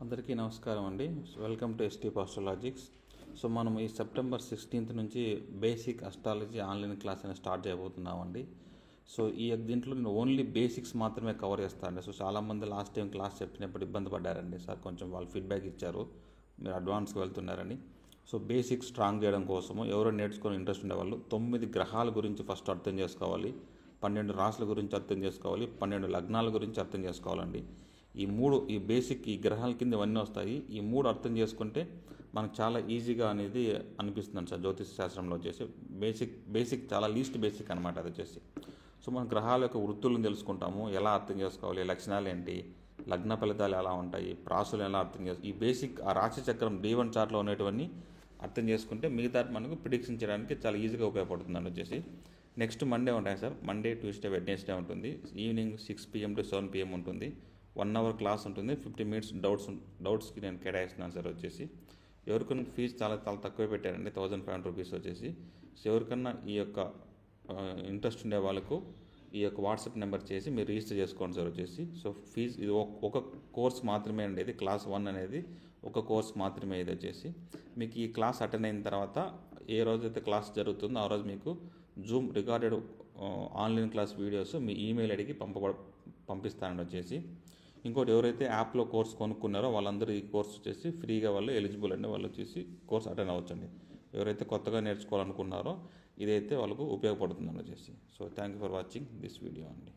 అందరికీ నమస్కారం అండి. Welcome to ST astrologics. So మనం ఈ సెప్టెంబర్ 16th నుంచి బేసిక్ అస్ట్రాలజీ ఆన్లైన్ క్లాస్ అనేది స్టార్ట్ చేయబోతున్నామండి. సో దీంట్లో నేను ఓన్లీ బేసిక్స్ మాత్రమే కవర్ చేస్తానండి. సో చాలామంది లాస్ట్ టైం క్లాస్ చెప్పినప్పుడు ఇబ్బంది పడ్డారండి సార్, కొంచెం వాళ్ళు ఫీడ్బ్యాక్ ఇచ్చారు మీరు అడ్వాన్స్కి వెళ్తున్నారని. సో బేసిక్స్ స్ట్రాంగ్ చేయడం కోసము ఎవరో నేర్చుకొని ఇంట్రెస్ట్ ఉండేవాళ్ళు 9 గ్రహాల గురించి ఫస్ట్ అర్థం చేసుకోవాలి, 12 రాశుల గురించి అర్థం చేసుకోవాలి, 12 లగ్నాల గురించి అర్థం చేసుకోవాలండి. ఈ బేసిక్ ఈ గ్రహాల కింద ఇవన్నీ వస్తాయి. ఈ 3 అర్థం చేసుకుంటే మనకు చాలా ఈజీగా అనేది అనిపిస్తుంది సార్. జ్యోతిష శాస్త్రంలో వచ్చేసి బేసిక్ చాలా లీస్ట్ బేసిక్ అనమాట అది వచ్చేసి. సో మన గ్రహాల యొక్క వృత్తులను తెలుసుకుంటాము, ఎలా అర్థం చేసుకోవాలి, లక్షణాలు ఏంటి, లగ్న ఫలితాలు ఎలా ఉంటాయి, రాశులు ఎలా అర్థం చేసుకోవాలి, ఈ బేసిక్ ఆ రాశి చక్రం D1 చార్ట్లో ఉండేటివన్నీ అర్థం చేసుకుంటే మిగతా మనకు ప్రిడిక్షన్ చేయడానికి చాలా ఈజీగా ఉపయోగపడుతుందని వచ్చేసి. నెక్స్ట్ మండే ఉంటాయి సార్. మండే, ట్యూస్డే, వెడ్నెస్డే ఉంటుంది. ఈవినింగ్ 6 PM to 7 PM ఉంటుంది. 1 hour క్లాస్ ఉంటుంది. 50 minutes డౌట్స్కి నేను కేటాయిస్తున్నాను సార్ వచ్చేసి. ఎవరికన్నా ఫీజు చాలా తక్కువే పెట్టారండి, 1500 రూపీస్ వచ్చేసి. సో ఎవరికన్నా ఈ యొక్క ఇంట్రెస్ట్ ఉండే వాళ్ళకు ఈ యొక్క వాట్సాప్ నెంబర్ చేసి మీరు రిజిస్టర్ చేసుకోండి సార్ వచ్చేసి. సో ఫీజు ఇది ఒక కోర్స్ మాత్రమే అండి, ఇది క్లాస్ 1 అనేది ఒక కోర్స్ మాత్రమే ఇది వచ్చేసి. మీకు ఈ క్లాస్ అటెండ్ అయిన తర్వాత ఏ రోజైతే క్లాస్ జరుగుతుందో ఆ రోజు మీకు Zoom recorded online class videos మీ ఈమెయిల్ ఐడికి పంపిస్తానని వచ్చేసి. ఇంకోటి ఎవరైతే యాప్లో కోర్స్ కొనుక్కున్నారో వాళ్ళందరూ ఈ కోర్స్ వచ్చేసి ఫ్రీగా వాళ్ళు ఎలిజిబుల్ అండి, వాళ్ళు వచ్చేసి కోర్స్ అటెండ్ అవ్వచ్చండి. ఎవరైతే కొత్తగా నేర్చుకోవాలనుకున్నారో ఇదైతే వాళ్ళకు ఉపయోగపడుతుందని వచ్చేసి. So thank you for watching this video అండి.